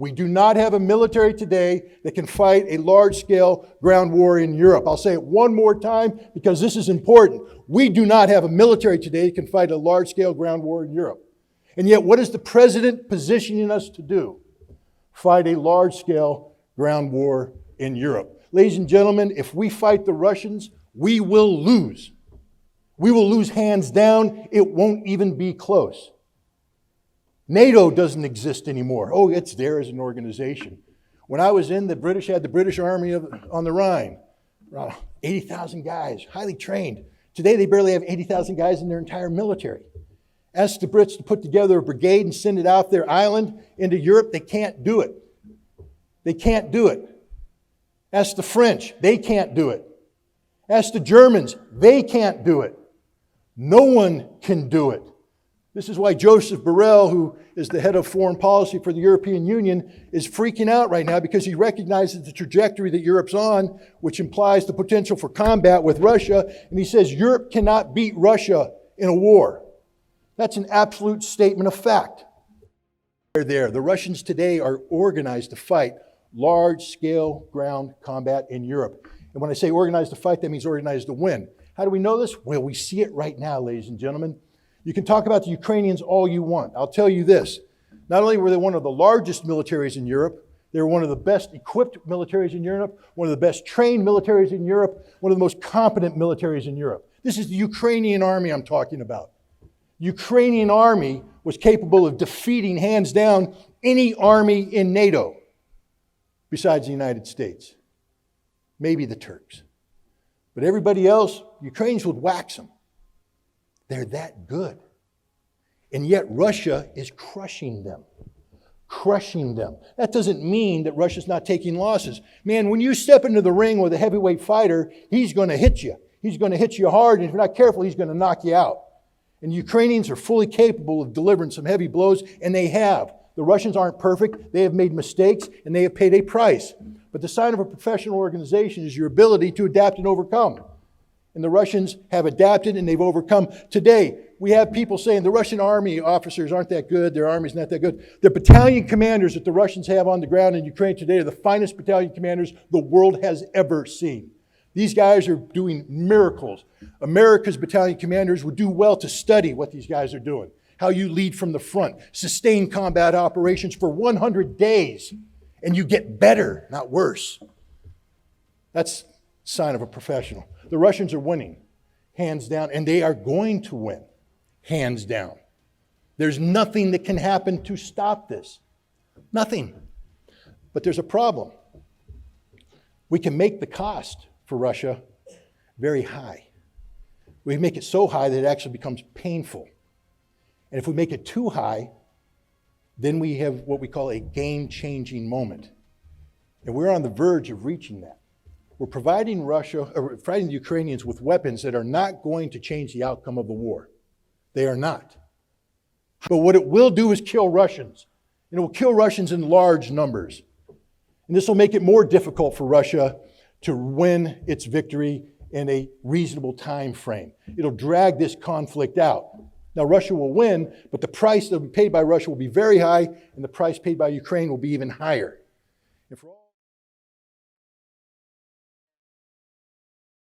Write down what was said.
We do not have a military today that can fight a large-scale ground war in Europe. I'll say it one more time because this is important. We do not have a military today that can fight a large-scale ground war in Europe. And yet, what is the president positioning us to do? Fight a large-scale ground war in Europe. Ladies and gentlemen, if we fight the Russians, we will lose. We will lose hands down. It won't even be close. NATO doesn't exist anymore. Oh, it's there as an organization. When I was in, the British had the British Army on the Rhine. Around 80,000 guys, highly trained. Today, they barely have 80,000 guys in their entire military. Ask the Brits to put together a brigade and send it out their island into Europe. They can't do it. They can't do it. Ask the French. They can't do it. Ask the Germans. They can't do it. No one can do it. This is why Joseph Borrell, who is the head of foreign policy for the European Union, is freaking out right now because he recognizes the trajectory that Europe's on, which implies the potential for combat with Russia. And he says Europe cannot beat Russia in a war. That's an absolute statement of fact. They're there. The Russians today are organized to fight large-scale ground combat in Europe. And when I say organized to fight, that means organized to win. How do we know this? Well, we see it right now, ladies and gentlemen. You can talk about the Ukrainians all you want. I'll tell you this. Not only were they one of the largest militaries in Europe, they were one of the best equipped militaries in Europe, one of the best trained militaries in Europe, one of the most competent militaries in Europe. This is the Ukrainian army I'm talking about. The Ukrainian army was capable of defeating, hands down, any army in NATO besides the United States. Maybe the Turks. But everybody else, Ukrainians would wax them. They're that good. And yet Russia is crushing them. Crushing them. That doesn't mean that Russia's not taking losses. Man, when you step into the ring with a heavyweight fighter, he's going to hit you. He's going to hit you hard, and if you're not careful, he's going to knock you out. And the Ukrainians are fully capable of delivering some heavy blows, and they have. The Russians aren't perfect. They have made mistakes, and they have paid a price. But the sign of a professional organization is your ability to adapt and overcome. And the Russians have adapted and they've overcome. Today, we have people saying the Russian army officers aren't that good, their army's not that good. The battalion commanders that the Russians have on the ground in Ukraine today are the finest battalion commanders the world has ever seen. These guys are doing miracles. America's battalion commanders would do well to study what these guys are doing. How you lead from the front, sustain combat operations for 100 days, and you get better, not worse. That's a sign of a professional. The Russians are winning, hands down, and they are going to win, hands down. There's nothing that can happen to stop this. Nothing. But there's a problem. We can make the cost for Russia very high. We make it so high that it actually becomes painful. And if we make it too high, then we have what we call a game-changing moment. And we're on the verge of reaching that. We're providing the Ukrainians with weapons that are not going to change the outcome of the war. They are not. But what it will do is kill Russians. And it will kill Russians in large numbers. And this will make it more difficult for Russia to win its victory in a reasonable time frame. It'll drag this conflict out. Now, Russia will win, but the price that will be paid by Russia will be very high, and the price paid by Ukraine will be even higher. And for all